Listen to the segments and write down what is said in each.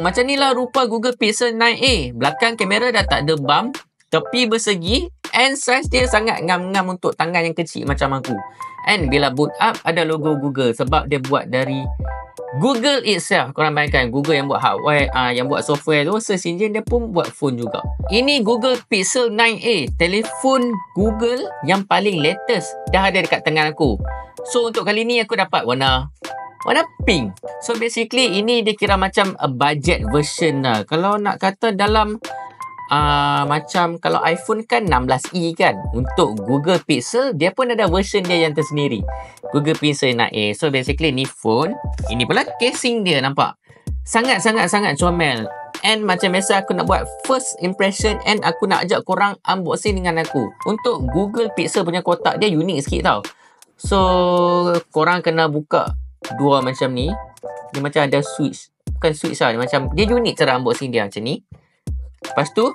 Macam ni lah rupa Google Pixel 9a. Belakang kamera dah tak ada bump, tepi bersegi, and size dia sangat ngam-ngam untuk tangan yang kecil macam aku. And bila boot up ada logo Google sebab dia buat dari Google itself. Korang bayangkan Google yang buat hardware, yang buat software tu, search engine dia pun buat phone juga. Ini Google Pixel 9a, telefon Google yang paling latest, dah ada dekat tangan aku. So untuk kali ni aku dapat warna pink. So basically ini dia kira macam a budget version lah. Kalau nak kata dalam macam kalau iPhone kan 16e kan, untuk Google Pixel dia pun ada version dia yang tersendiri, Google Pixel 9a. So basically ni phone, ini pula casing dia, nampak sangat comel. And macam biasa aku nak buat first impression, and aku nak ajak korang unboxing dengan aku. Untuk Google Pixel punya kotak dia unik sikit tau. So korang kena buka dua macam ni. Dia macam ada switch, bukan switch lah, dia macam dia unik cara unboxing dia macam ni. Lepas tu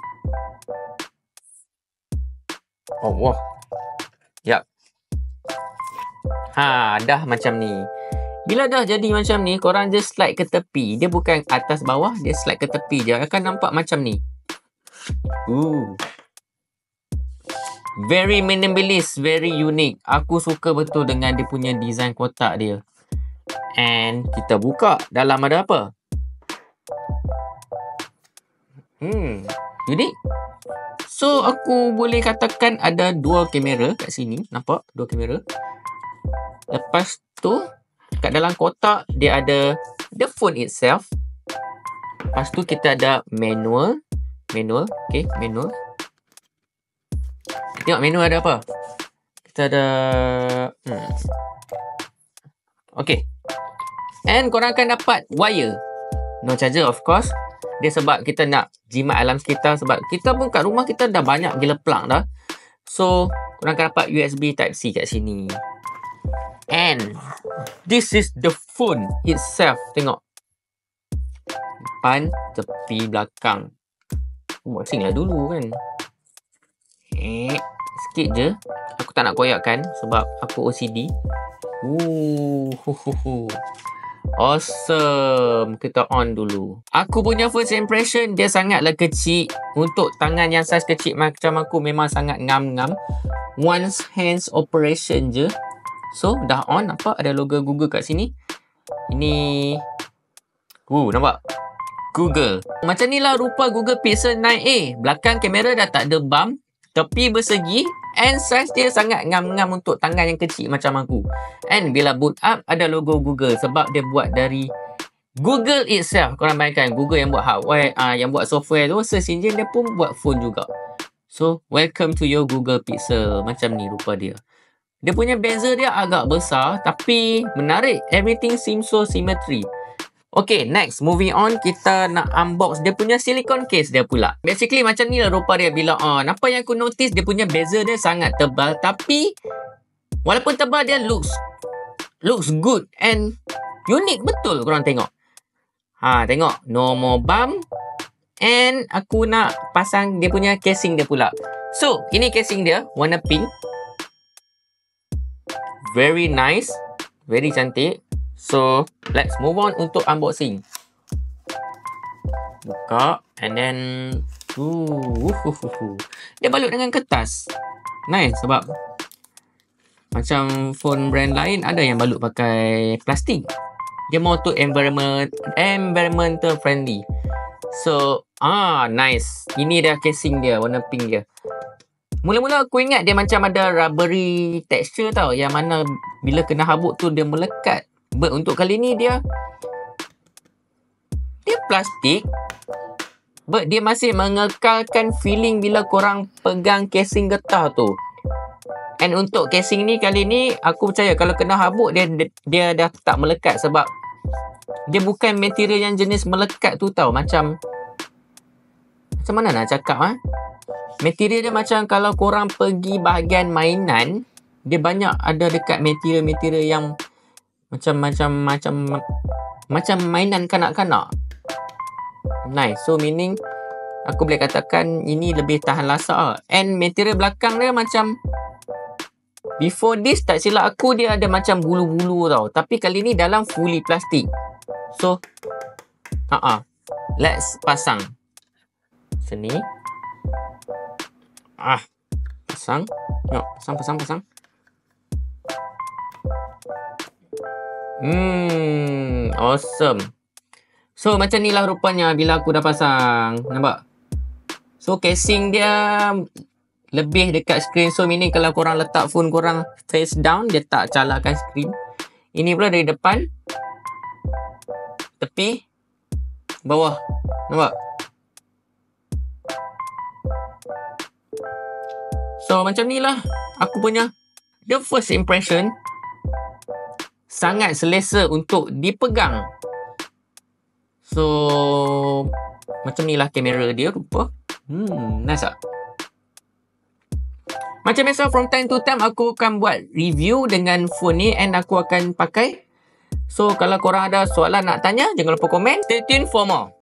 wah. Yap. Dah macam ni. Bila dah jadi macam ni, korang just slide ke tepi. Dia bukan atas bawah, dia slide ke tepi. Dia akan nampak macam ni. Very minimalist, very unique. Aku suka betul dengan dia punya design kotak dia. And kita buka, dalam ada apa? Unik. So aku boleh katakan ada dua kamera kat sini. Nampak? Dua kamera. Lepas tu kat dalam kotak dia ada the phone itself. Lepas tu kita ada manual. Okay, manual. Tengok manual ada apa. Kita ada okay. And korang akan dapat wire. No charger of course. Dia sebab kita nak jimat alam sekitar. Sebab kita pun kat rumah kita dah banyak gila plug dah. So korang akan dapat USB Type-C kat sini. And this is the phone itself. Tengok, depan, tepi, belakang. Unboxing lah dulu kan. Sikit je. Aku tak nak koyakkan sebab aku OCD. Awesome. Kita on dulu. Aku punya first impression, dia sangatlah kecil. Untuk tangan yang saiz kecil macam aku, memang sangat ngam-ngam. One hands operation je. So dah on. Nampak ada logo Google kat sini. Ini nampak Google. Macam ni lah rupa Google Pixel 9a. Belakang kamera dah tak ada bump, tepi bersegi, and size dia sangat ngam-ngam untuk tangan yang kecil macam aku. And bila boot up ada logo Google sebab dia buat dari Google itself. Korang bayangkan Google yang buat hardware, yang buat software tu, search engine dia pun buat phone juga. So welcome to your Google Pixel. Macam ni rupa dia. Dia punya bezel dia agak besar tapi menarik. Everything seems so symmetry. Okay, next, moving on, kita nak unbox dia punya silicone case dia pula. Basically macam ni lah rupa dia bila on. Apa yang aku notice, dia punya bezel dia sangat tebal, tapi walaupun tebal dia looks good and unique betul. Korang tengok. Tengok, no more bump. And aku nak pasang dia punya casing dia pula. So, ini casing dia, warna pink. Very nice, very cantik. So, let's move on untuk unboxing. Buka, and then dia balut dengan kertas. Nice, sebab macam phone brand lain ada yang balut pakai plastik. Dia mau untuk environmental friendly. So, nice. Ini dah casing dia, warna pink dia. Mula-mula aku ingat dia macam ada rubbery texture tau, yang mana bila kena habuk tu dia melekat. But untuk kali ni dia plastik, but dia masih mengekalkan feeling bila korang pegang casing getah tu. And untuk casing ni kali ni aku percaya kalau kena habuk dia dah tak melekat, sebab dia bukan material yang jenis melekat tu tau. Macam mana nak cakap material dia macam kalau korang pergi bahagian mainan, dia banyak ada dekat material-material yang macam mainan kanak-kanak. Nice. So meaning aku boleh katakan ini lebih tahan lasak. And material belakang dia macam before this, tak silap aku, dia ada macam bulu-bulu tau. Tapi kali ni dalam fully plastik. So Let's pasang. Sini. Pasang. Tengok, pasang. Awesome. So, macam ni lah rupanya bila aku dah pasang. Nampak? So, casing dia lebih dekat skrin. So, meaning kalau korang letak phone korang face down, dia tak calahkan skrin. Ini pula dari depan, tepi, bawah. Nampak? So, macam ni lah aku punya the first impression. Sangat selesa untuk dipegang. So, macam ni lah kamera dia rupa. Nice tak? Macam biasa, from time to time aku akan buat review dengan phone ni and aku akan pakai. So, kalau korang ada soalan nak tanya, jangan lupa komen. Stay tuned for more.